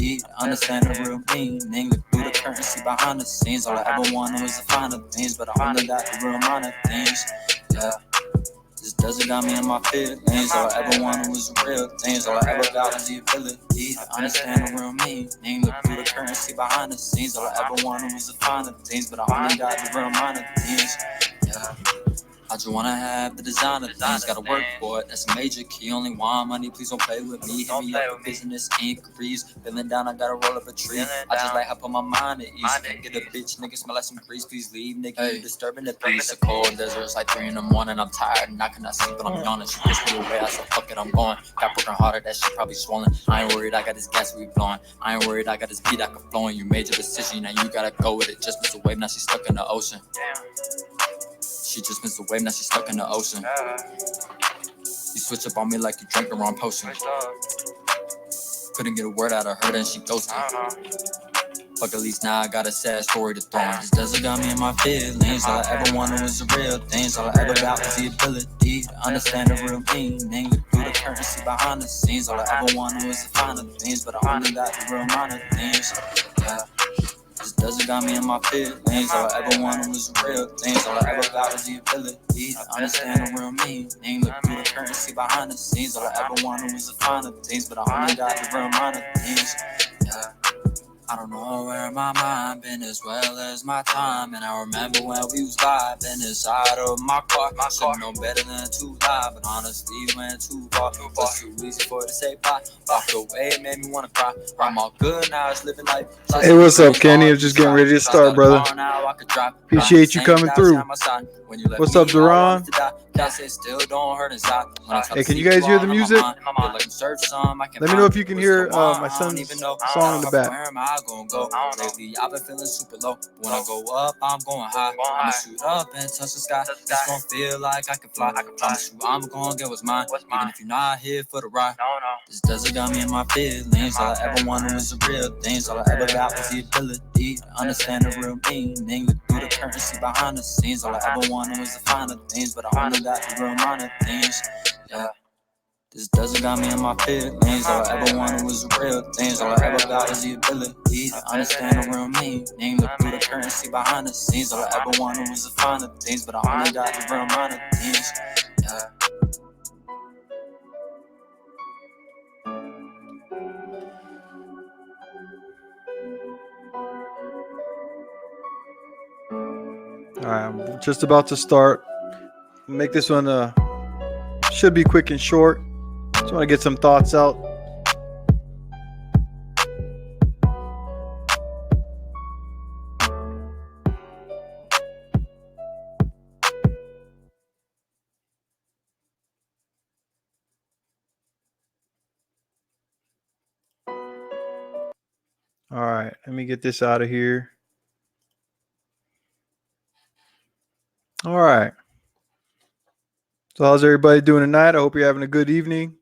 ability to understand the real meaning. Look through the currency behind the scenes. All I ever wanted was the finer things, but I only got the real minor things. Yeah. This desert got me in my feelings. All I ever wanted was the real things. All I ever got was the ability to understand the real meaning. Look through the currency behind the scenes. All I ever wanted was the finer things, but I only got the real minor things. Yeah. I just wanna have the designer things, gotta work for it, that's a major key. Only want money, please don't play with me. Hit me up for business inquiries. Feeling down, I gotta roll up a tree. I just like how put my mind at ease. Can't get a bitch, nigga smell like some grease. Please leave, nigga, you disturbing the peace. A cold desert, it's like 3 in the morning. I'm tired and I cannot sleep, but I'm yawning. She pushed me away, I said fuck it, I'm going. Got working harder, that shit probably swollen. I ain't worried, I got this gas we blowing. I ain't worried, I got this beat I can flow. And you made your decision, now you gotta go with it. Just missed a wave, now she's stuck in the ocean. She just missed a wave, now she's stuck in the ocean. You switch up on me like you drank the wrong potion. Couldn't get a word out of her, then she ghosted. Fuck, at least now I got a sad story to throw in. This desert got me in my feelings. All I ever wanted was the real things. All I ever got was the ability to understand the real meaning. Look through the currency behind the scenes. All I ever wanted was the finer things, but I only got the real minor things. Yeah. This desert got me in my feelings. All I ever wanted was the real things. All I ever got was the ability to understand the real meaning. Look through the currency behind the scenes. All I ever wanted was the finer things, but I only got the real minor things. Yeah. I don't know where my mind been as well as my time. And I remember when we was vibing inside of my car. Should've known better than to lie, but honestly went too far. Was too easy for it to say bye. Walked away, it made me wanna cry. I'm all good now, it's living life. Hey, what's up, Kenny? I'm just getting ready to start, brother. Appreciate you coming through. What's up, Duran? Hey, can you guys hear the music? Let me know if you can hear my son's song in the back. Lately, I've been feeling super low. When I go up, I'm going high. I'ma shoot up and touch the sky. It's gonna feel like I can fly. Promise you, I'm gonna get what's mine. Even if you're not here for the ride. This desert got me in my feelings. All I ever wanted was the real things. All I ever got was the ability to understand the real meaning. Look through the currency behind the scenes. All I ever wanted was the finer things, but I only got the real minor things. Yeah. This desert got me in my feelings. All I ever wanted was the real things. All I ever got was the ability to understand the real meaning. Look through the currency behind the scenes. All I ever wanted was the finer things, but I only got the real minor things. Yeah. All right, I'm just about to start. Make this one should be quick and short. Just want to get some thoughts out. All right, let me get this out of here. All right. So how's everybody doing tonight? I hope you're having a good evening.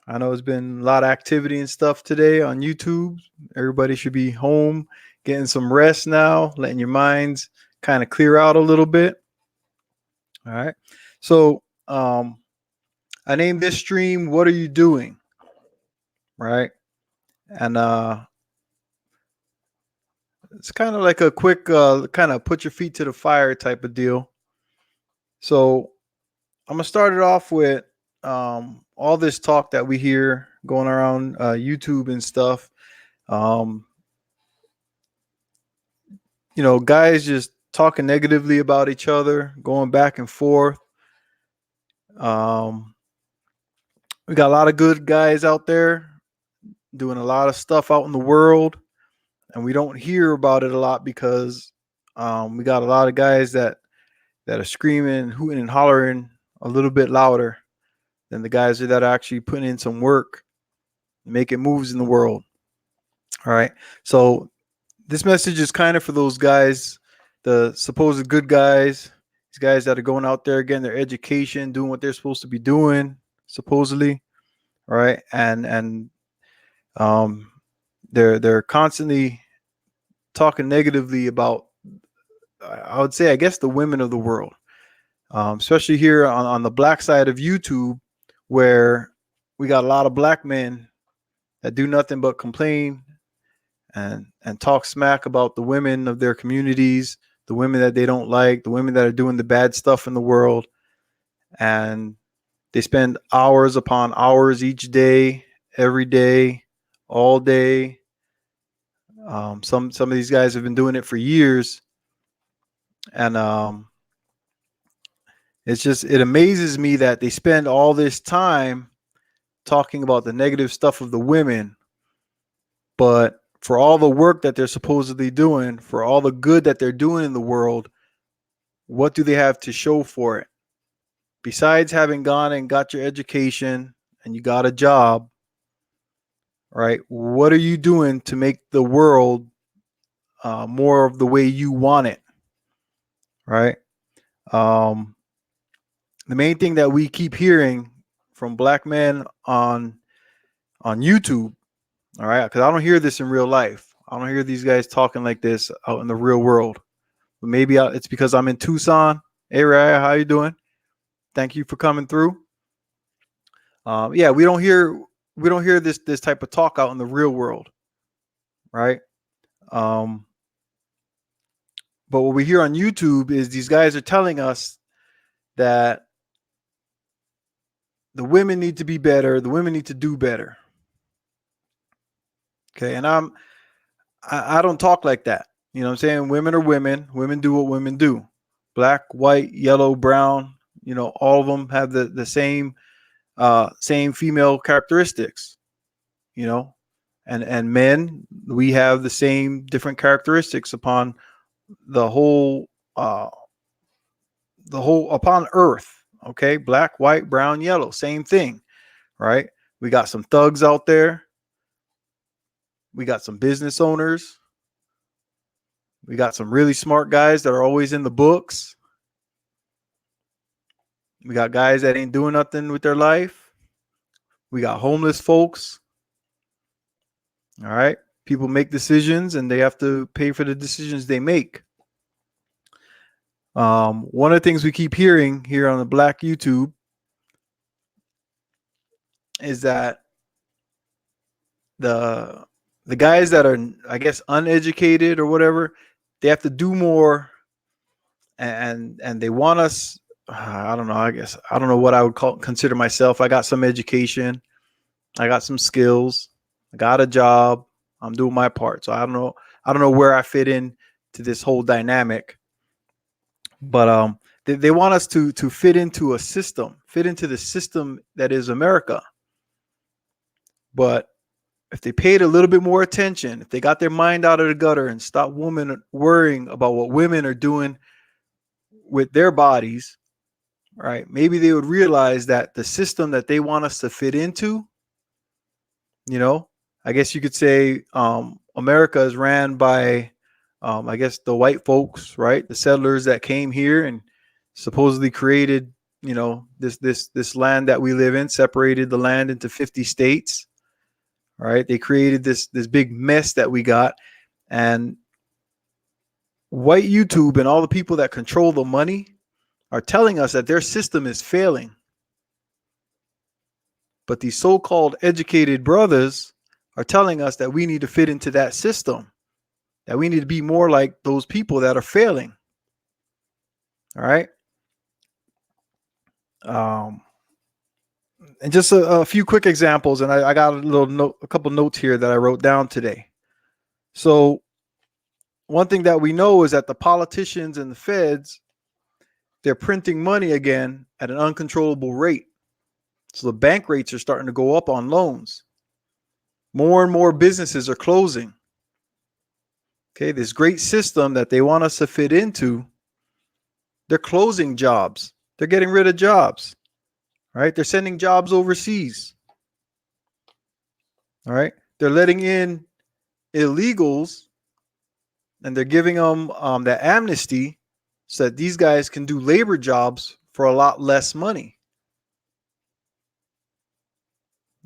I know it's been a lot of activity and stuff today on YouTube. Everybody should be home, getting some rest now, letting your minds kind of clear out a little bit. All right. So I named this stream, "What Are You Doing?" Right. And it's kind of like a quick kind of put your feet to the fire type of deal. So I'm going to start it off with all this talk that we hear going around YouTube and stuff. You know, guys just talking negatively about each other, going back and forth. We got a lot of good guys out there doing a lot of stuff out in the world, and we don't hear about it a lot because we got a lot of guys that are screaming, hooting, and hollering a little bit louder than the guys that are actually putting in some work, making moves in the world. All right. So this message is kind of for those guys, the supposed good guys, these guys that are going out there getting their education, doing what they're supposed to be doing, supposedly. All right. And they're constantly talking negatively about, I would say, I guess, the women of the world. Especially here on the black side of YouTube, where we got a lot of black men that do nothing but complain and talk smack about the women of their communities, the women that they don't like, the women that are doing the bad stuff in the world. And they spend hours upon hours each day, every day, all day. Some of these guys have been doing it for years, and it amazes me that they spend all this time talking about the negative stuff of the women, but for all the work that they're supposedly doing, for all the good that they're doing in the world, what do they have to show for it? Besides having gone and got your education and you got a job, right? What are you doing to make the world more of the way you want it, right? Um, the main thing that we keep hearing from black men on YouTube, all right, because I don't hear this in real life. I don't hear these guys talking like this out in the real world. But maybe it's because I'm in Tucson. Hey, Raya, how you doing? Thank you for coming through. Yeah, we don't hear this type of talk out in the real world, right? Um, but what we hear on YouTube is these guys are telling us that the women need to be better, the women need to do better. Okay, and I don't talk like that. You know what I'm saying? Women are women. Women do what women do. Black, white, yellow, brown, all of them have the same female characteristics, you know. And men, we have the same different characteristics upon the whole uh upon earth. Okay, black, white, brown, yellow, same thing, right? We got some thugs out there. We got some business owners. We got some really smart guys that are always in the books. We got guys that ain't doing nothing with their life. We got homeless folks. All right. People make decisions and they have to pay for the decisions they make. One of the things we keep hearing here on the Black YouTube is that the guys that are, I guess, uneducated or whatever, they have to do more, and they want us. I don't know. I guess I don't know what I would consider myself. I got some education. I got some skills. I got a job. I'm doing my part. So I don't know. I don't know where I fit in to this whole dynamic. But they want us to fit into a system, fit into the system that is America. But if they paid a little bit more attention, if they got their mind out of the gutter and stopped women worrying about what women are doing with their bodies, right? Maybe they would realize that the system that they want us to fit into, I guess you could say America is ran by, I guess, the white folks, right? The settlers that came here and supposedly created, this land that we live in, separated the land into 50 states, right? They created this big mess that we got, and white YouTube and all the people that control the money are telling us that their system is failing. But these so-called educated brothers are telling us that we need to fit into that system, that we need to be more like those people that are failing. All right. And just a few quick examples, and I got a couple notes here that I wrote down today. So one thing that we know is that the politicians and the feds, they're printing money again at an uncontrollable rate. So the bank rates are starting to go up on loans. More and more businesses are closing. Okay, this great system that they want us to fit into, they're closing jobs. They're getting rid of jobs. Right? They're sending jobs overseas. All right. They're letting in illegals and they're giving them that amnesty so that these guys can do labor jobs for a lot less money.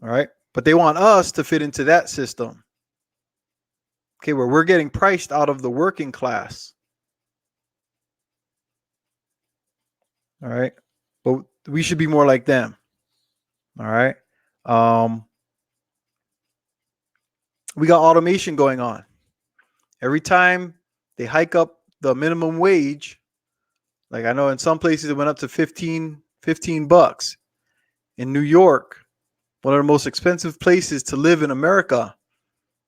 All right. But they want us to fit into that system. Okay, where we're getting priced out of the working class. All right. But we should be more like them. All right. We got automation going on. Every time they hike up the minimum wage, like I know in some places it went up to 15 bucks. In New York, one of the most expensive places to live in America,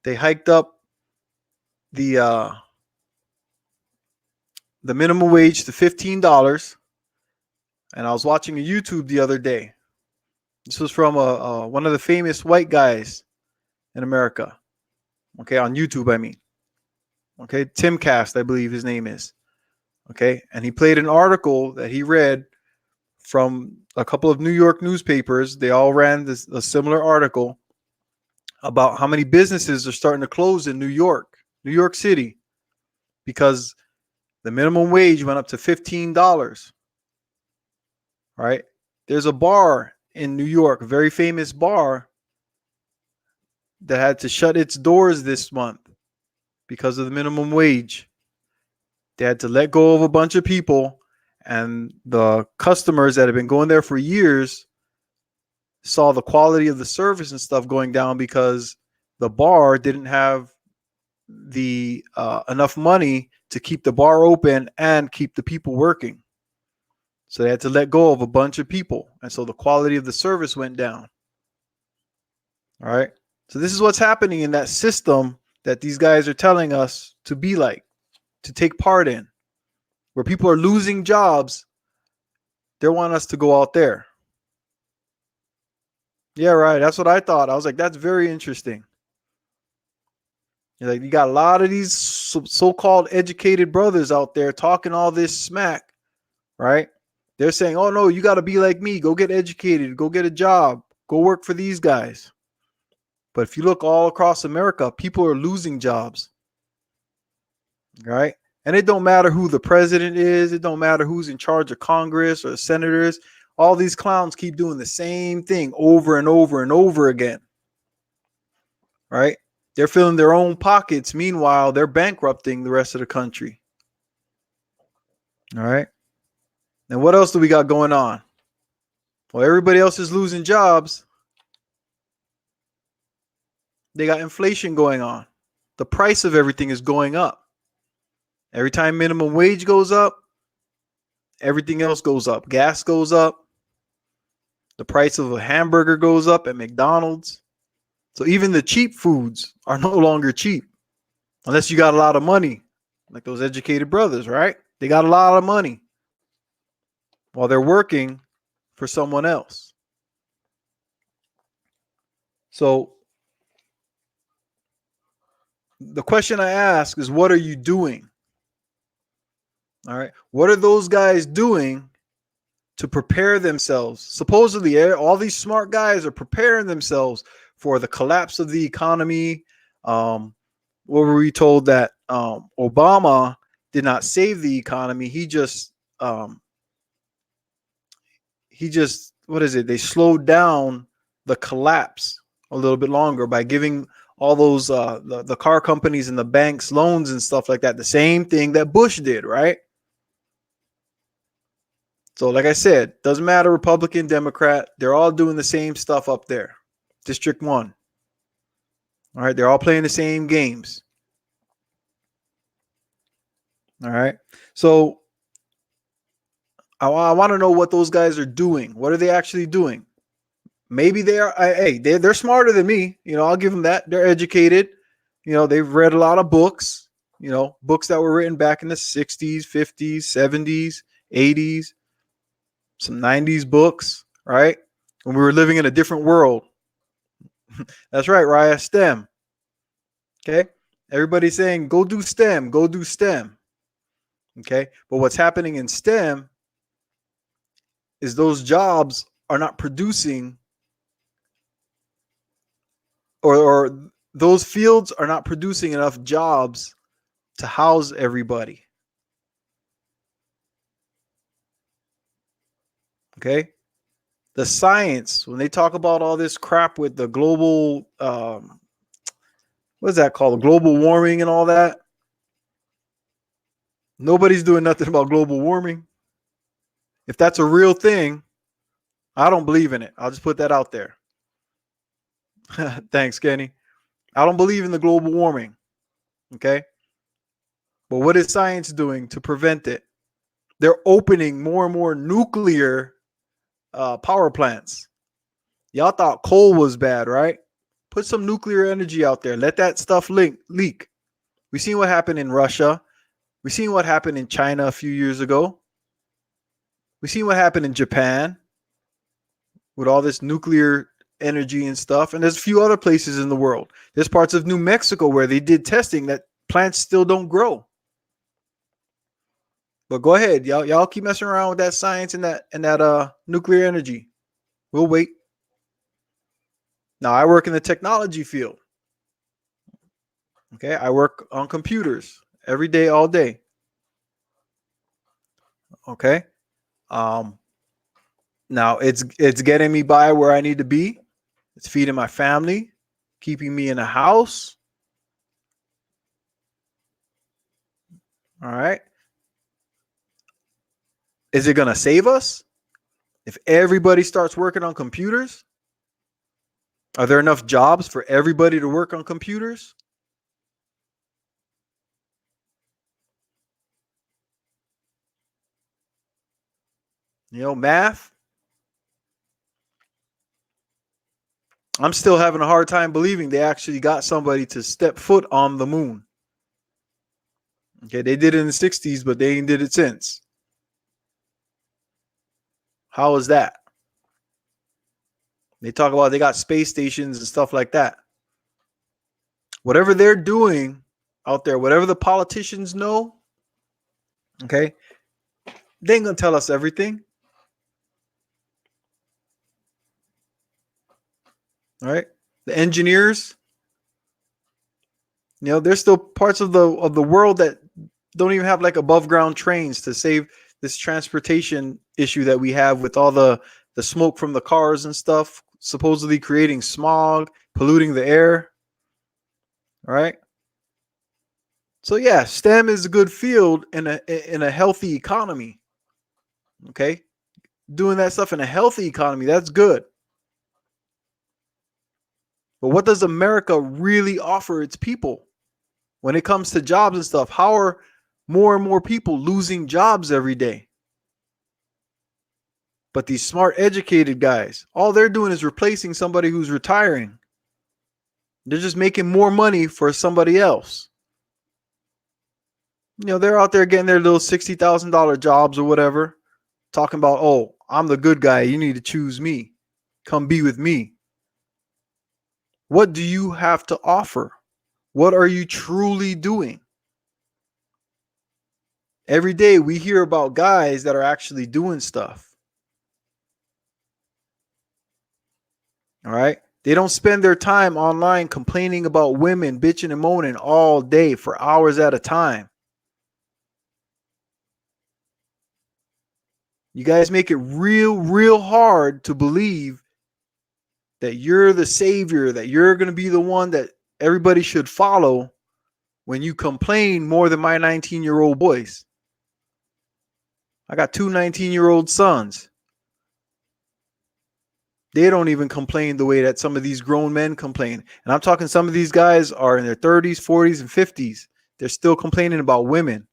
they hiked up the uh, the minimum wage to $15. And I was watching a YouTube the other day. This was from one of the famous white guys in America. Okay, on YouTube, I mean. Okay, Timcast, I believe his name is. Okay, and he played an article that he read from a couple of New York newspapers. They all ran a similar article about how many businesses are starting to close in New York City, because the minimum wage went up to $15. Right? There's a bar in New York, a very famous bar, that had to shut its doors this month because of the minimum wage. They had to let go of a bunch of people, and the customers that have been going there for years saw the quality of the service and stuff going down because the bar didn't have the enough money to keep the bar open and keep the people working. So they had to let go of a bunch of people, and so the quality of the service went down. All right. So this is what's happening in that system that these guys are telling us to be like, to take part in, where people are losing jobs. They want us to go out there. Yeah, right. That's what I thought. I was like, that's very interesting. Like, you got a lot of these so-called educated brothers out there talking all this smack, right? They're saying, oh no, you got to be like me. Go get educated. Go get a job. Go work for these guys. But if you look all across America, people are losing jobs, right? And it don't matter who the president is. It don't matter who's in charge of Congress or the senators. All these clowns keep doing the same thing over and over and over again, right? They're filling their own pockets. Meanwhile, they're bankrupting the rest of the country. All right. And what else do we got going on? Well, everybody else is losing jobs. They got inflation going on. The price of everything is going up. Every time minimum wage goes up, everything else goes up. Gas goes up. The price of a hamburger goes up at McDonald's. So even the cheap foods are no longer cheap unless you got a lot of money, like those educated brothers, right? They got a lot of money while they're working for someone else. So the question I ask is, what are you doing? All right. What are those guys doing to prepare themselves? Supposedly, all these smart guys are preparing themselves for the collapse of the economy. What were we told that Obama did not save the economy? He just what is it? They slowed down the collapse a little bit longer by giving all those the car companies and the banks loans and stuff like that. The same thing that Bush did, right? So like I said, doesn't matter Republican, Democrat, they're all doing the same stuff up there. District 1. All right, they're all playing the same games. All right. So I want to know what those guys are doing. What are they actually doing? Maybe they are. Hey, they're smarter than me. You know, I'll give them that. They're educated. You know, they've read a lot of books. You know, books that were written back in the 60s, 50s, 70s, 80s, some 90s books, right? When we were living in a different world. That's right, Raya, STEM. Okay. Everybody's saying, go do STEM, go do STEM. Okay. But what's happening in STEM is those jobs are not producing, or those fields are not producing enough jobs to house everybody. Okay. The science, when they talk about all this crap with the global, what's that called? Global warming and all that. Nobody's doing nothing about global warming. If that's a real thing, I don't believe in it. I'll just put that out there. Thanks, Kenny. I don't believe in the global warming. Okay. But what is science doing to prevent it? They're opening more and more nuclear power plants. Y'all thought coal was bad, right? Put some nuclear energy out there. Let that stuff leak. We seen what happened in Russia. We seen what happened in China a few years ago. We seen what happened in Japan with all this nuclear energy and stuff. And there's a few other places in the world. There's parts of New Mexico where they did testing that plants still don't grow. But go ahead, y'all keep messing around with that science and that nuclear energy. We'll wait. Now I work in the technology field. Okay, I work on computers every day, all day. Okay. Um, Now it's getting me by where I need to be. It's feeding my family, keeping me in a house. All right. Is it gonna save us if everybody starts working on computers? Are there enough jobs for everybody to work on computers? Math. I'm still having a hard time believing they actually got somebody to step foot on the moon. Okay, they did it in the 60s, but they ain't did it since. How is that? They talk about they got space stations and stuff like that. Whatever they're doing out there, whatever the politicians know, okay, they ain't gonna tell us everything. All right. The engineers, there's still parts of the world that don't even have like above ground trains to save this transportation issue that we have with all the smoke from the cars and stuff, supposedly creating smog, polluting the air. All right. So yeah, STEM is a good field in a healthy economy. Okay. Doing that stuff in a healthy economy, that's good. But what does America really offer its people when it comes to jobs and stuff? How are more and more people losing jobs every day? But these smart, educated guys, all they're doing is replacing somebody who's retiring. They're just making more money for somebody else. They're out there getting their little $60,000 jobs or whatever, talking about, oh, I'm the good guy. You need to choose me. Come be with me. What do you have to offer? What are you truly doing? Every day we hear about guys that are actually doing stuff. All right. They don't spend their time online complaining about women, bitching and moaning all day for hours at a time. You guys make it real hard to believe that you're the savior, that you're going to be the one that everybody should follow when you complain more than my 19-year-old boys. I got two 19-year-old sons. They don't even complain the way that some of these grown men complain. And I'm talking some of these guys are in their 30s, 40s, and 50s. They're still complaining about women.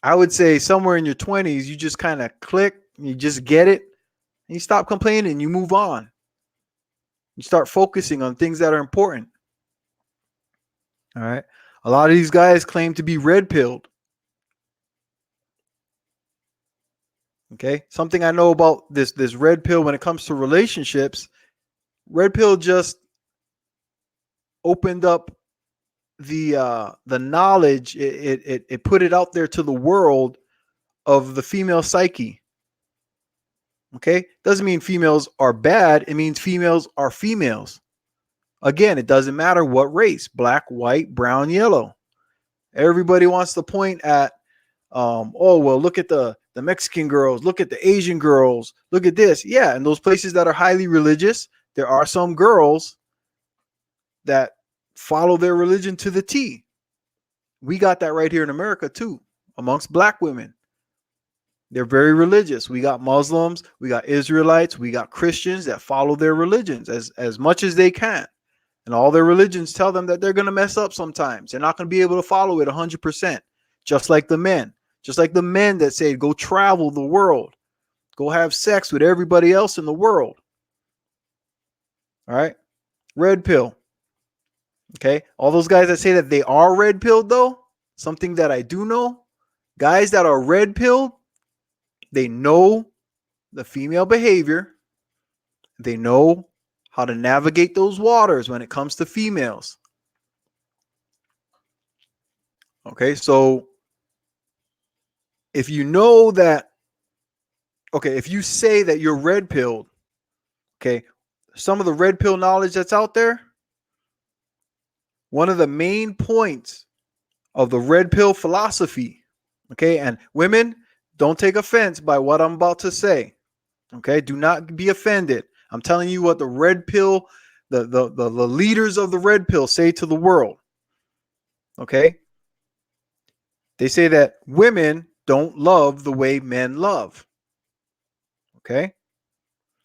I would say somewhere in your 20s, you just kind of click, you just get it, and you stop complaining and you move on. You start focusing on things that are important. All right. A lot of these guys claim to be red pilled. Okay. Something I know about this red pill when it comes to relationships, red pill just opened up the knowledge. It put it out there to the world of the female psyche. Okay. Doesn't mean females are bad. It means females are females. Again, it doesn't matter what race, black, white, brown, yellow. Everybody wants to point at, oh, well, look at the Mexican girls, look at the Asian girls, look at this. Yeah, in those places that are highly religious, there are some girls that follow their religion to the T. We got that right here in America too, amongst black women. They're very religious. We got Muslims, we got Israelites, we got Christians that follow their religions as much as they can. And all their religions tell them that they're going to mess up sometimes. They're not going to be able to follow it 100%, just like the men. Just like the men that say, go travel the world. Go have sex with everybody else in the world. All right? Red pill. Okay? All those guys that say that they are red pilled, though, something that I do know, guys that are red pilled, they know the female behavior. They know how to navigate those waters when it comes to females. Okay, so if you know that, okay, if you say that you're red pilled, okay, some of the red pill knowledge that's out there, one of the main points of the red pill philosophy, okay, and women, don't take offense by what I'm about to say, okay, do not be offended. I'm telling you what the red pill, the leaders of the red pill say to the world, okay. They say that women don't love the way men love. Okay.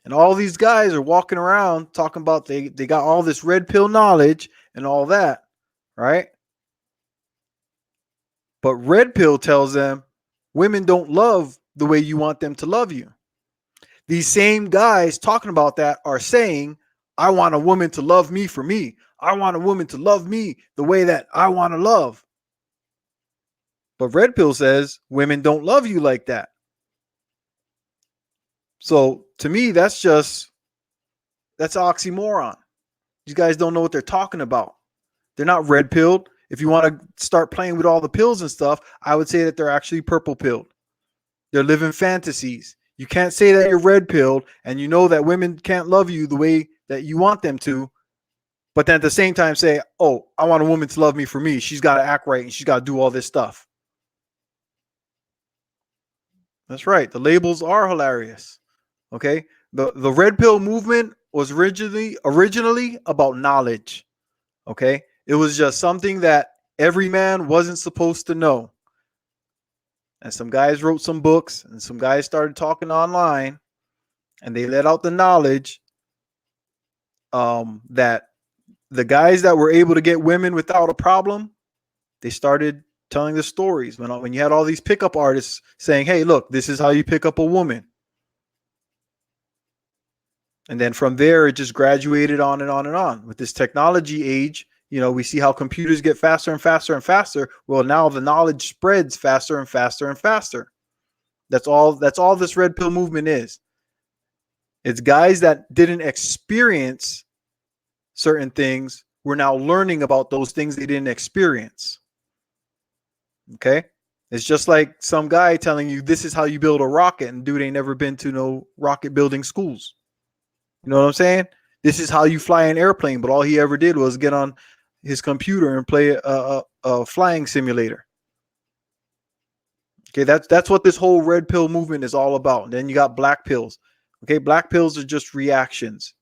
And all these guys are walking around talking about they got all this red pill knowledge and all that. Right. But red pill tells them women don't love the way you want them to love you. These same guys talking about that are saying, I want a woman to love me for me. I want a woman to love me the way that I want to love. But red pill says women don't love you like that. So to me, that's oxymoron. These guys don't know what they're talking about. They're not red pilled. If you want to start playing with all the pills and stuff, I would say that they're actually purple pilled. They're living fantasies. You can't say that you're red pilled and you know that women can't love you the way that you want them to, but then at the same time say, oh, I want a woman to love me for me. She's got to act right and she's got to do all this stuff. That's right. The labels are hilarious. Okay. The red pill movement was originally about knowledge. Okay. It was just something that every man wasn't supposed to know. And some guys wrote some books and some guys started talking online and they let out the knowledge that the guys that were able to get women without a problem, they started telling the stories. When you had all these pickup artists saying, hey, look, this is how you pick up a woman. And then from there, it just graduated on and on and on. With this technology age, we see how computers get faster and faster and faster. Well, now the knowledge spreads faster and faster and faster. That's all this red pill movement is. It's guys that didn't experience certain things. We're now learning about those things they didn't experience. Okay? It's just like some guy telling you this is how you build a rocket, and dude ain't never been to no rocket building schools. You know what I'm saying? This is how you fly an airplane, but all he ever did was get on his computer and play a flying simulator. Okay, that's what this whole red pill movement is all about. And then you got black pills. Okay, black pills are just reactions.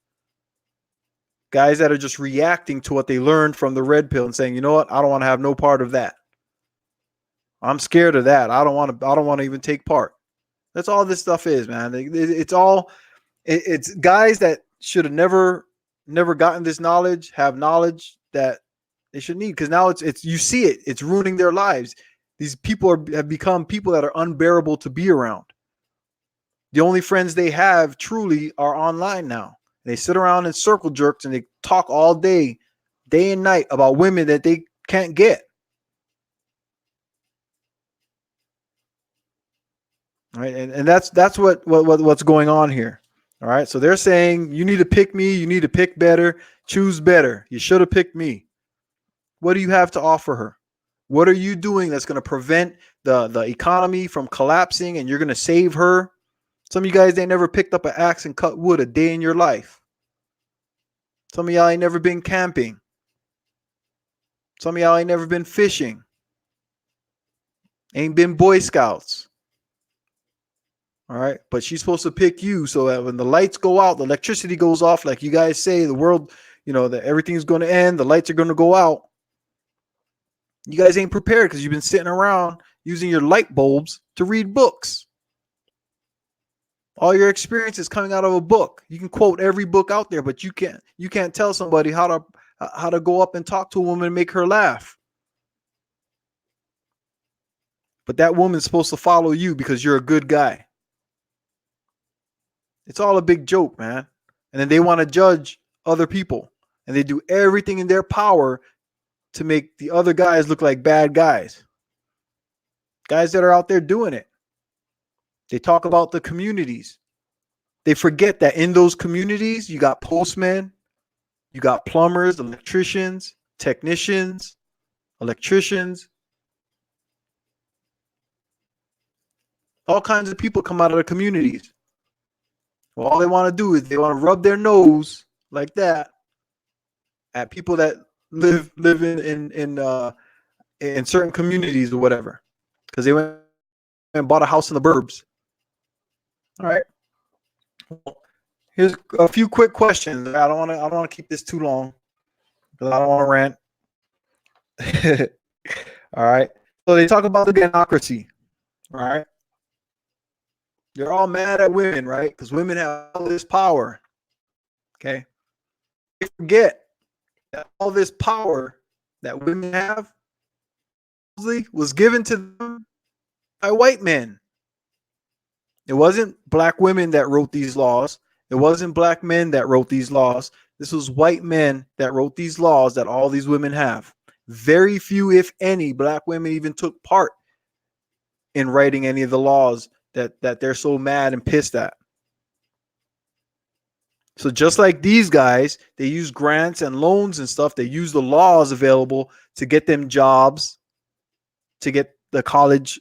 Guys that are just reacting to what they learned from the red pill and saying, you know what, I don't want to have no part of that. I'm scared of that. I don't want to even take part. That's all this stuff is, man. It's guys that should have never gotten this knowledge, have knowledge that they should need, because now it's you see it's ruining their lives. These people have become people that are unbearable to be around. The only friends they have truly are online now. They sit around in circle jerks and they talk all day and night about women that they can't get. All right, and that's what's going on here. All right, so they're saying you need to pick me, you need to pick better, choose better. You should have picked me. What do you have to offer her? What are you doing that's going to prevent the economy from collapsing and you're going to save her? Some of you guys ain't never picked up an axe and cut wood a day in your life. Some of y'all ain't never been camping. Some of y'all ain't never been fishing. Ain't been Boy Scouts. All right. But she's supposed to pick you so that when the lights go out, the electricity goes off, like you guys say, the world, that everything's going to end, the lights are going to go out. You guys ain't prepared because you've been sitting around using your light bulbs to read books. All your experience is coming out of a book. You can quote every book out there, but you can't tell somebody how how to go up and talk to a woman and make her laugh. But that woman's supposed to follow you because you're a good guy. It's all a big joke, man. And then they want to judge other people. And they do everything in their power to make the other guys look like bad guys. Guys that are out there doing it. They talk about the communities. They forget that in those communities, you got postmen, you got plumbers, electricians, technicians, electricians. All kinds of people come out of the communities. Well, all they want to do is they want to rub their nose like that at people that live in certain communities or whatever, because they went and bought a house in the burbs. All right. Well, here's a few quick questions. I don't want to keep this too long because I don't want to rant. All right. So they talk about the gynocracy. All right. You're all mad at women, right? Because women have all this power. Okay. They forget that all this power that women have was given to them by white men. It wasn't black women that wrote these laws. It wasn't black men that wrote these laws. This was white men that wrote these laws that all these women have. Very few, if any, black women even took part in writing any of the laws that they're so mad and pissed at. So just like these guys, they use grants and loans and stuff. They use the laws available to get them jobs, to get the college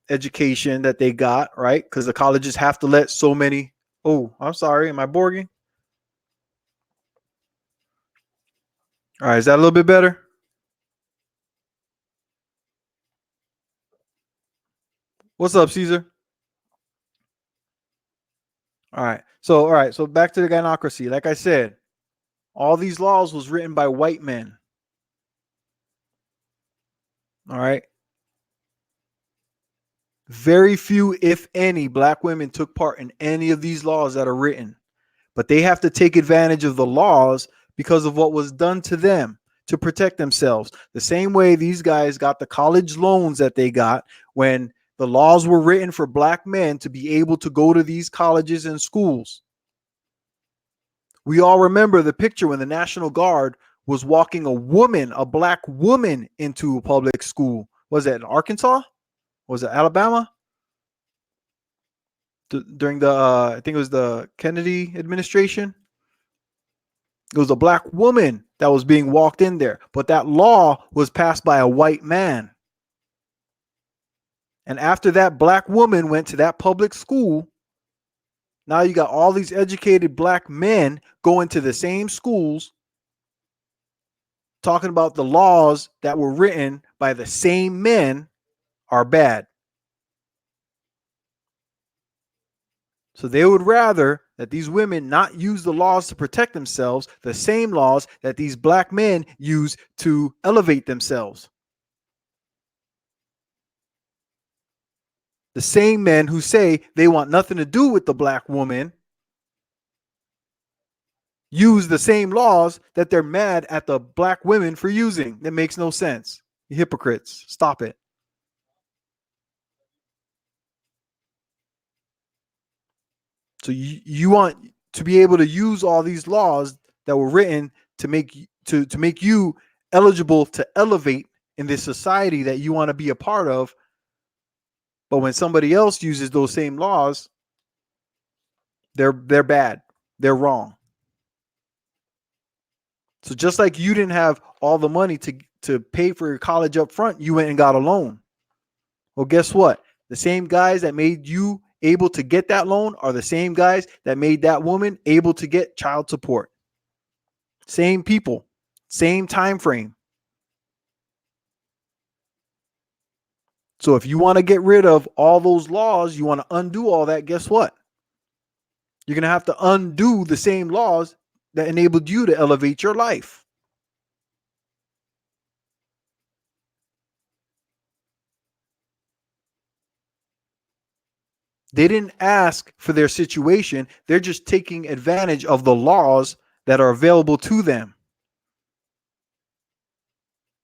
education that they got, right? Because the colleges have to let so many. Oh, I'm sorry. Am I borging? All right. Is that a little bit better? What's up, Caesar? All right. So back to the gynocracy. Like I said, all these laws was written by white men. All right. Very few, if any, black women took part in any of these laws that are written, but they have to take advantage of the laws because of what was done to them to protect themselves. The same way these guys got the college loans that they got when the laws were written for black men to be able to go to these colleges and schools. We all remember the picture when the National Guard was walking a woman, a black woman, into a public school. Was that in Arkansas? Was it Alabama? During the, I think it was the Kennedy administration. It was a black woman that was being walked in there, but that law was passed by a white man. And after that black woman went to that public school, now you got all these educated black men going to the same schools talking about the laws that were written by the same men are bad. So they would rather that these women not use the laws to protect themselves, the same laws that these black men use to elevate themselves. The same men who say they want nothing to do with the black woman use the same laws that they're mad at the black women for using. That makes no sense. You hypocrites, stop it. So you want to be able to use all these laws that were written to make you eligible to elevate in this society that you want to be a part of. But when somebody else uses those same laws, they're bad. They're wrong. So just like you didn't have all the money to pay for your college up front, you went and got a loan. Well, guess what? The same guys that made you able to get that loan are the same guys that made that woman able to get child support. Same people, same time frame. So if you want to get rid of all those laws, you want to undo all that, guess what? You're going to have to undo the same laws that enabled you to elevate your life. They didn't ask for their situation. They're just taking advantage of the laws that are available to them.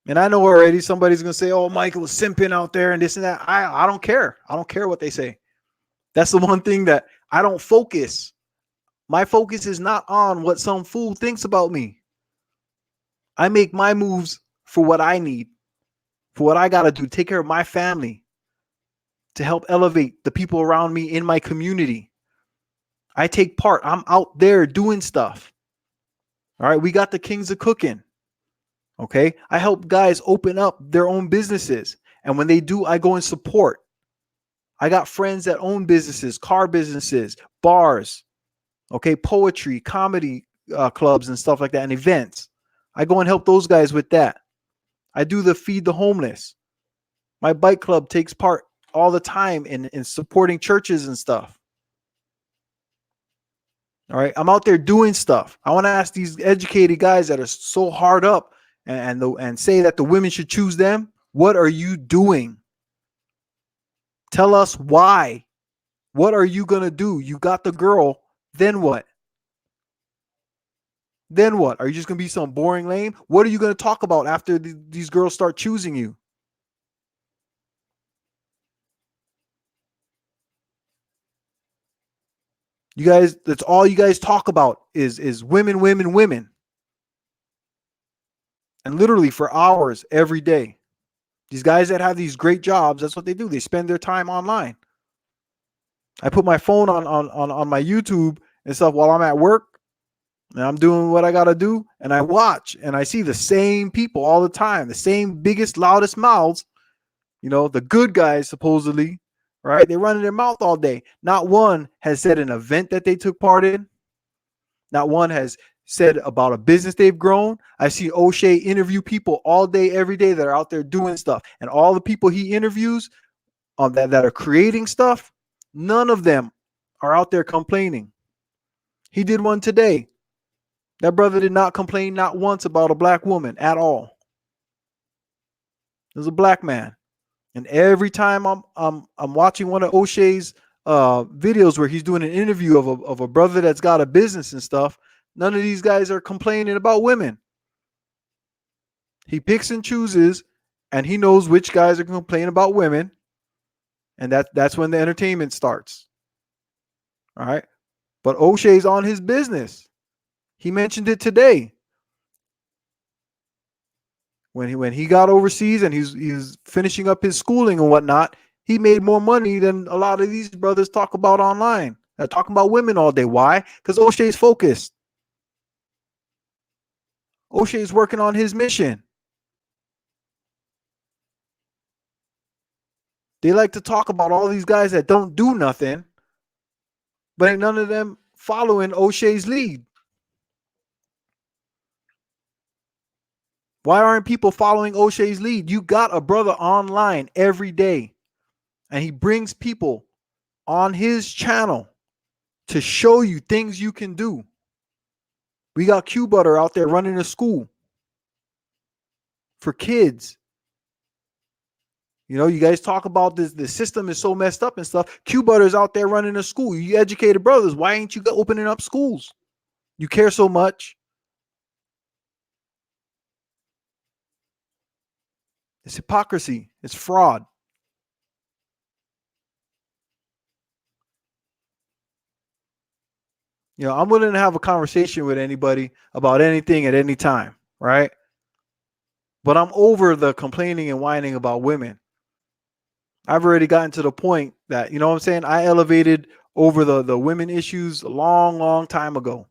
And I know already somebody's gonna say, "Oh, Michael was simping out there and this and that." I don't care. I don't care what they say. That's the one thing that I don't focus. My focus is not on what some fool thinks about me. I make my moves for what I need, for what I gotta do, to take care of my family, to help elevate the people around me in my community. I take part. I'm out there doing stuff. All right, we got the Kings of Cooking. Okay, I help guys open up their own businesses, and when they do, I go and support. I got friends that own businesses, car businesses, bars, okay, poetry, comedy clubs, and stuff like that, and events. I go and help those guys with that. I do the feed the homeless. My bike club takes part all the time in supporting churches and stuff. All right, I'm out there doing stuff. I want to ask these educated guys that are so hard up and say that the women should choose them. What are you doing? Tell us why. What are you gonna do? You got the girl. Then what? Then what? Are you just gonna be some boring lame? What are you gonna talk about after these girls start choosing you? You guys, that's all you guys talk about is women, women, women. And literally for hours every day. These guys that have these great jobs, that's what they do. They spend their time online. I put my phone on my YouTube and stuff while I'm at work and I'm doing what I gotta do, and I watch and I see the same people all the time, the same biggest, loudest mouths, the good guys supposedly, right? They run in their mouth all day. Not one has said an event that they took part in. Not one has said about a business they've grown. I see O'Shea interview people all day, every day that are out there doing stuff. And all the people he interviews that are creating stuff, none of them are out there complaining. He did one today. That brother did not complain not once about a black woman at all. It was a black man. And every time I'm watching one of O'Shea's videos where he's doing an interview of a brother that's got a business and stuff, none of these guys are complaining about women. He picks and chooses, and he knows which guys are complaining about women, and that's when the entertainment starts. All right, but O'Shea's on his business. He mentioned it today when he got overseas and he's finishing up his schooling and whatnot. He made more money than a lot of these brothers talk about online. They're talking about women all day. Why? Because O'Shea's focused. O'Shea's working on his mission. They like to talk about all these guys that don't do nothing, but ain't none of them following O'Shea's lead. Why aren't people following O'Shea's lead? You got a brother online every day, and he brings people on his channel to show you things you can do. We got Q Butter out there running a school for kids. You guys talk about this. The system is so messed up and stuff. Q Butter's out there running a school. You educated brothers. Why ain't you opening up schools? You care so much. It's hypocrisy. It's fraud. I'm willing to have a conversation with anybody about anything at any time, right? But I'm over the complaining and whining about women. I've already gotten to the point that, you know what I'm saying? I elevated over the women issues a long, long time ago.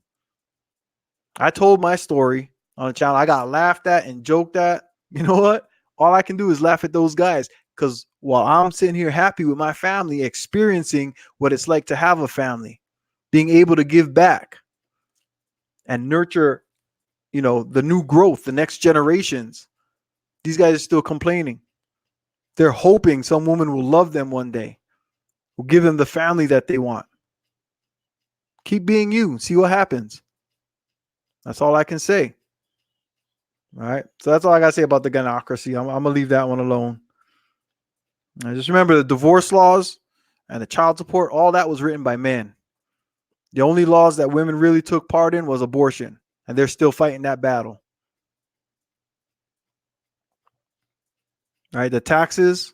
I told my story on the channel. I got laughed at and joked at. You know what? All I can do is laugh at those guys because while I'm sitting here happy with my family, experiencing what it's like to have a family, being able to give back and nurture, the new growth, the next generations, these guys are still complaining. They're hoping some woman will love them one day, will give them the family that they want. Keep being you. See what happens. That's all I can say. All right. So that's all I got to say about the gunocracy. I'm going to leave that one alone. And just remember the divorce laws and the child support, all that was written by men. The only laws that women really took part in was abortion, and they're still fighting that battle. right? The taxes,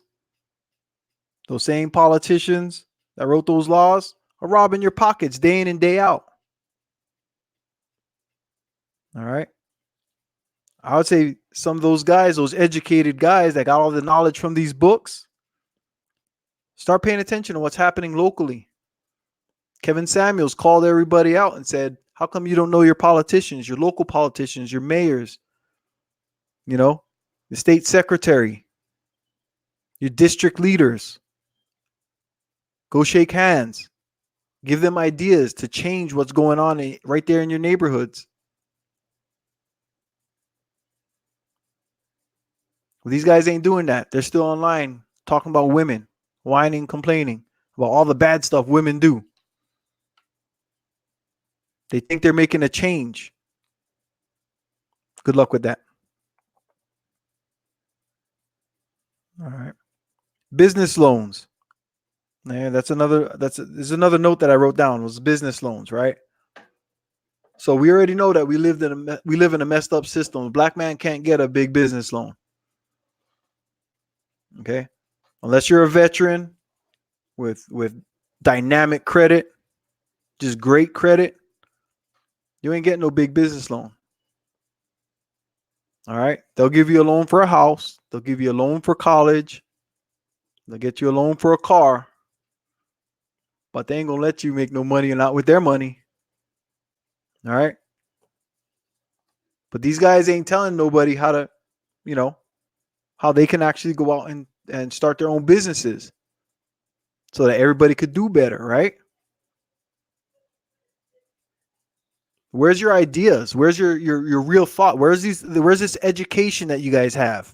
those same politicians that wrote those laws are robbing your pockets day in and day out. All right. I would say some of those guys, those educated guys that got all the knowledge from these books, start paying attention to what's happening locally. Kevin Samuels called everybody out and said, how come you don't know your politicians, your local politicians, your mayors, you know, the state secretary, your district leaders? Go shake hands. Give them ideas to change what's going on right there in your neighborhoods. Well, these guys ain't doing that. They're still online talking about women, whining, complaining about all the bad stuff women do. They think they're making a change. Good luck with that. All right. Business loans. Yeah, there's another note that I wrote down was business loans, right? So we already know that we live in a messed up system. A black man can't get a big business loan. Okay? Unless you're a veteran with dynamic credit, just great credit, you ain't getting no big business loan. All right? They'll give you a loan for a house, they'll give you a loan for college, they'll get you a loan for a car, but they ain't gonna let you make no money or not with their money. All right? But these guys ain't telling nobody how to, how they can actually go out and start their own businesses so that everybody could do better, right? Where's your ideas? Where's your real thought? Where's this education that you guys have?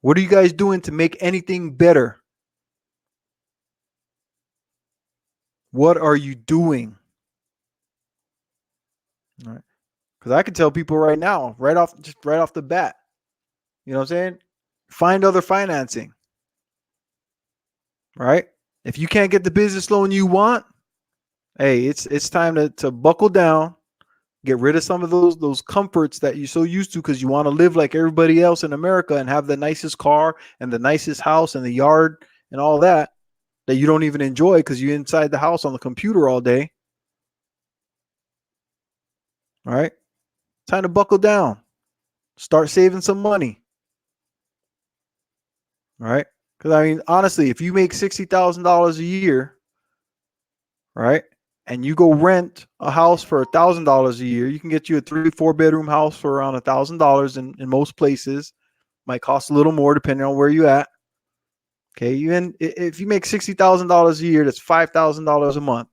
What are you guys doing to make anything better? What are you doing? All right. Because I can tell people right now, right off the bat, you know what I'm saying? Find other financing. Right? If you can't get the business loan you want, hey, it's time to buckle down, get rid of some of those comforts that you're so used to because you want to live like everybody else in America and have the nicest car and the nicest house and the yard and all that you don't even enjoy because you're inside the house on the computer all day. All right. Time to buckle down. Start saving some money. All right. Because I mean, honestly, if you make $60,000 a year, right, and you go rent a house for $1,000 a year, you can get you a 3-4 bedroom house for around $1,000 in most places. Might cost a little more depending on where you at. Okay, if you make $60,000 a year, that's $5,000 a month.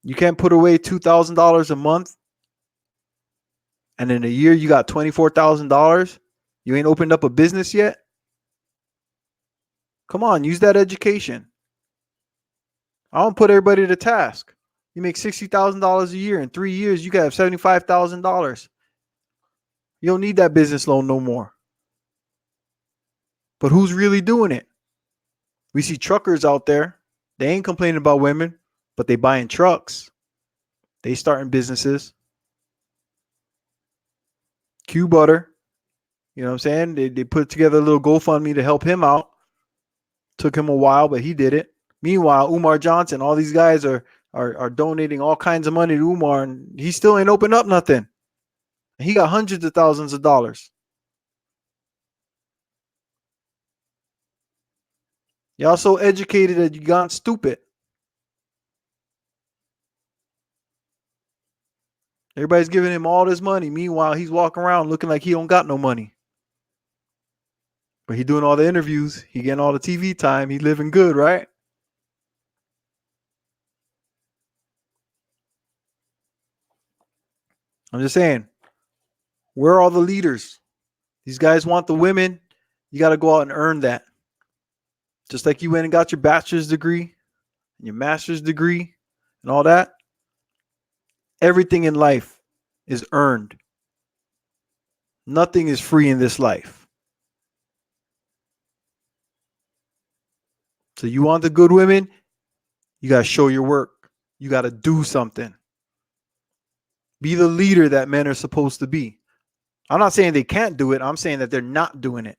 You can't put away $2,000 a month, and in a year you got $24,000. You ain't opened up a business yet. Come on, use that education. I don't put everybody to task. You make $60,000 a year in 3 years, you got $75,000. You don't need that business loan no more. But who's really doing it? We see truckers out there. They ain't complaining about women, but they buying trucks. They starting businesses. Q Butter, you know what I'm saying? They put together a little GoFundMe to help him out. Took him a while, but he did it. Meanwhile, Umar Johnson, all these guys are donating all kinds of money to Umar, and he still ain't opened up nothing. He got hundreds of thousands of dollars. Y'all so educated that you gone stupid. Everybody's giving him all this money. Meanwhile, he's walking around looking like he don't got no money. But he doing all the interviews. He getting all the TV time. He living good, right? I'm just saying, where are all the leaders? These guys want the women. You got to go out and earn that. Just like you went and got your bachelor's degree and your master's degree and all that. Everything in life is earned. Nothing is free in this life. So you want the good women, you got to show your work. You got to do something. Be the leader that men are supposed to be. I'm not saying they can't do it. I'm saying that they're not doing it.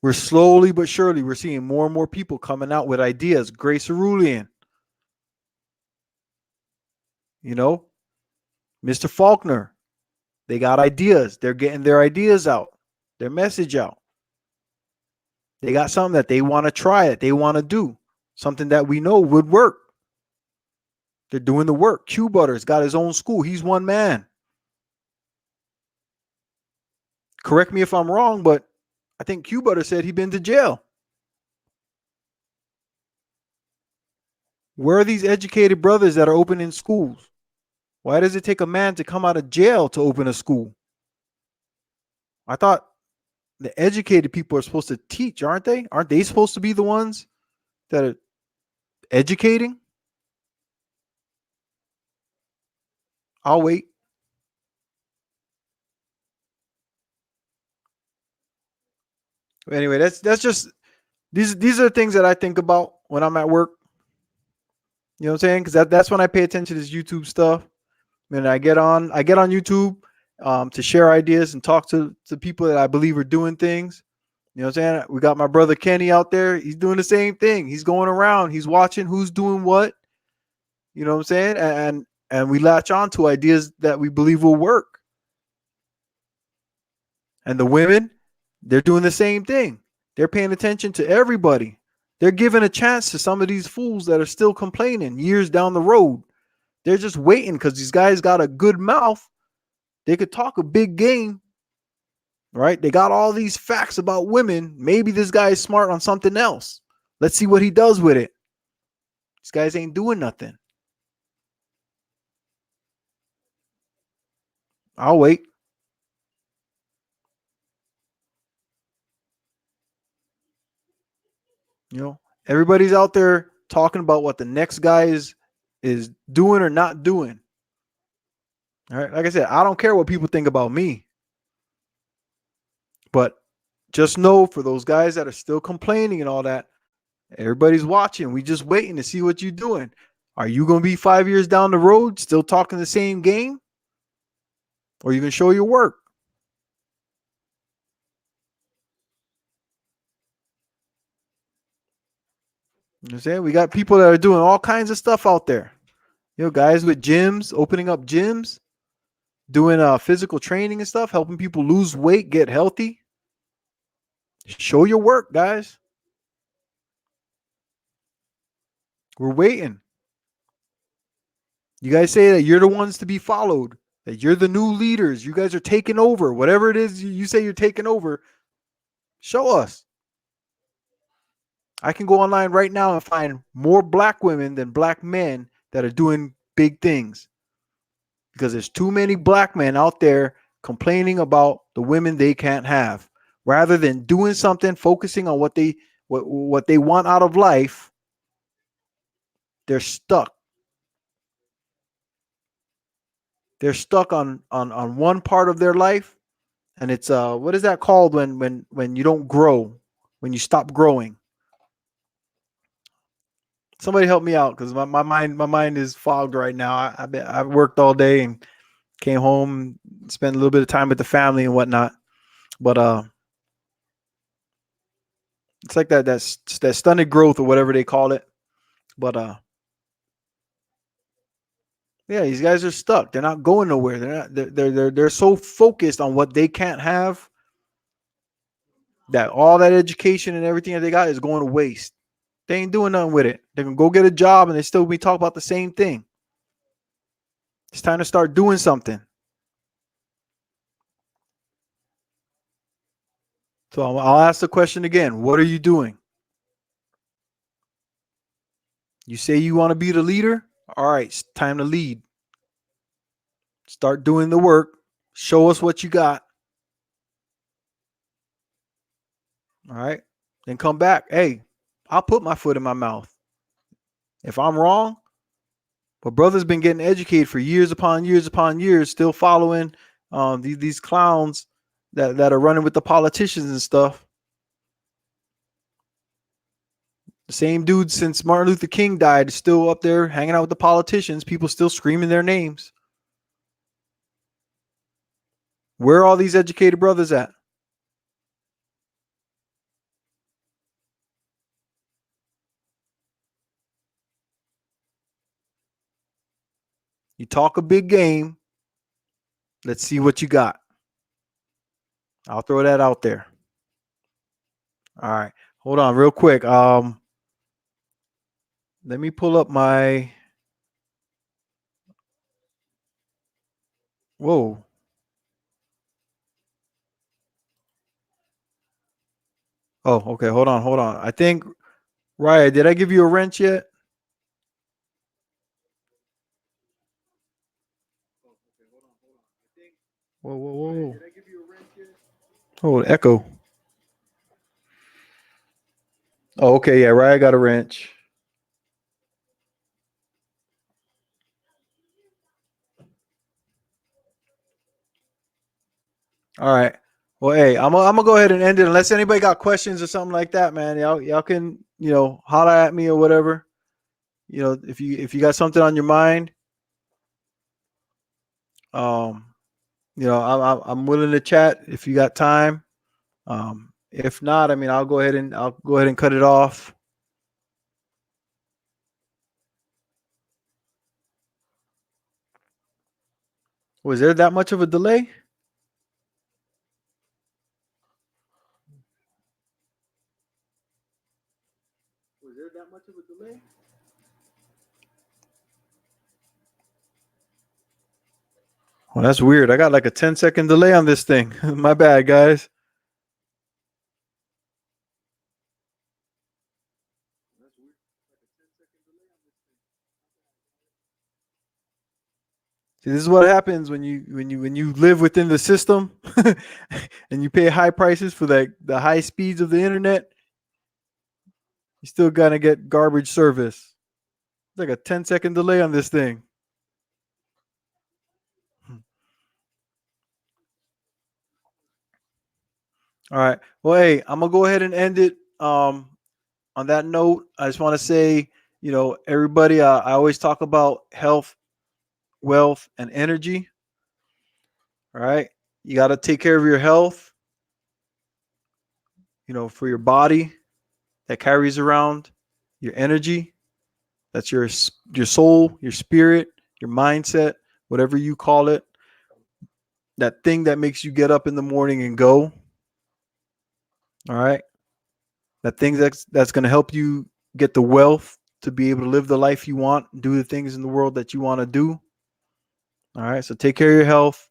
We're slowly but surely, we're seeing more and more people coming out with ideas. Grace Arulian, you know, Mr. Faulkner. They got ideas. They're getting their ideas out, their message out. They got something that they want to try it. They want to do something that we know would work. They're doing the work. Q Butter's got his own school. He's one man. Correct me if I'm wrong, but I think Q Butter said he'd been to jail. Where are these educated brothers that are opening schools? Why does it take a man to come out of jail to open a school? I thought the educated people are supposed to teach, aren't they? Aren't they supposed to be the ones that are educating? I'll wait. Anyway, that's just these are the things that I think about when I'm at work. You know what I'm saying? Because that's when I pay attention to this YouTube stuff. And I get on YouTube to share ideas and talk to people that I believe are doing things. You know what I'm saying? We got my brother Kenny out there. He's doing the same thing. He's going around. He's watching who's doing what. You know what I'm saying? And we latch on to ideas that we believe will work. And the women, they're doing the same thing. They're paying attention to everybody. They're giving a chance to some of these fools that are still complaining years down the road. They're just waiting because these guys got a good mouth. They could talk a big game, right? They got all these facts about women. Maybe this guy is smart on something else. Let's see what he does with it. These guys ain't doing nothing. I'll wait. You know, everybody's out there talking about what the next guy is doing or not doing. All right. Like I said, I don't care what people think about me. But just know for those guys that are still complaining and all that, everybody's watching. We just waiting to see what you're doing. Are you going to be 5 years down the road still talking the same game? Or you can show your work? You know what I'm saying? We got people that are doing all kinds of stuff out there. You know, guys with gyms, opening up gyms, doing physical training and stuff, helping people lose weight, get healthy. Show your work, guys. We're waiting. You guys say that you're the ones to be followed, that you're the new leaders. You guys are taking over. Whatever it is you say you're taking over, show us. I can go online right now and find more black women than black men that are doing big things because there's too many black men out there complaining about the women they can't have rather than doing something, focusing on what they want out of life. They're stuck. They're stuck on one part of their life, and it's what is that called when you don't grow, when you stop growing? Somebody help me out because my mind is fogged right now. I've worked all day and came home, spent a little bit of time with the family and whatnot. But it's like that stunted growth or whatever they call it. But yeah, these guys are stuck. They're not going nowhere. They're not. They're so focused on what they can't have that all that education and everything that they got is going to waste. They ain't doing nothing with it. They can go get a job and they still be talking about the same thing. It's time to start doing something. So I'll ask the question again. What are you doing? You say you want to be the leader? All right, it's time to lead. Start doing the work. Show us what you got. All right. Then come back. Hey, I'll put my foot in my mouth. If I'm wrong, but brother's been getting educated for years upon years upon years, still following these clowns that are running with the politicians and stuff. The same dude since Martin Luther King died is still up there hanging out with the politicians. People still screaming their names. Where are all these educated brothers at? You talk a big game. Let's see what you got. I'll throw that out there. All right. Hold on real quick. Let me pull up my whoa. Oh, okay. Hold on, hold on. I think Raya, did I give you a wrench yet? Whoa, whoa, whoa. Oh, echo. Oh, okay, yeah, Raya got a wrench. All right. Well, hey, I'm gonna go ahead and end it unless anybody got questions or something like that, man. Y'all can, holler at me or whatever. If you got something on your mind, um, I'm willing to chat if you got time. If not, I mean, I'll go ahead and cut it off. Was there that much of a delay? Was there that much of a delay? Well, that's weird. I got like a 10-second delay on this thing. My bad, guys. See, this is what happens when you live within the system and you pay high prices for the high speeds of the internet. You still gotta get garbage service. It's like a 10-second delay on this thing. All right. Well, hey, I'm gonna go ahead and end it. On that note, I just want to say, everybody, I always talk about health, wealth, and energy. All right. You got to take care of your health, for your body that carries around your energy. That's your soul, your spirit, your mindset, whatever you call it. That thing that makes you get up in the morning and go. All right. That thing that's going to help you get the wealth to be able to live the life you want, do the things in the world that you want to do. All right. So take care of your health,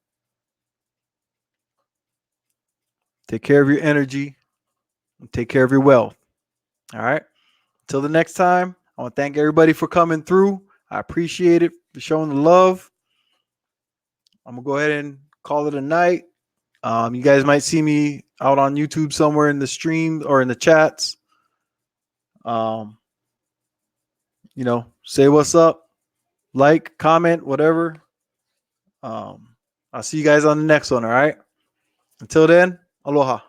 take care of your energy, and take care of your wealth. All right. Until the next time, I want to thank everybody for coming through. I appreciate it for showing the love. I'm going to go ahead and call it a night. You guys might see me out on YouTube somewhere in the stream or in the chats. Um, say what's up, like, comment, whatever. I'll see you guys on the next one. All right. Until then, aloha.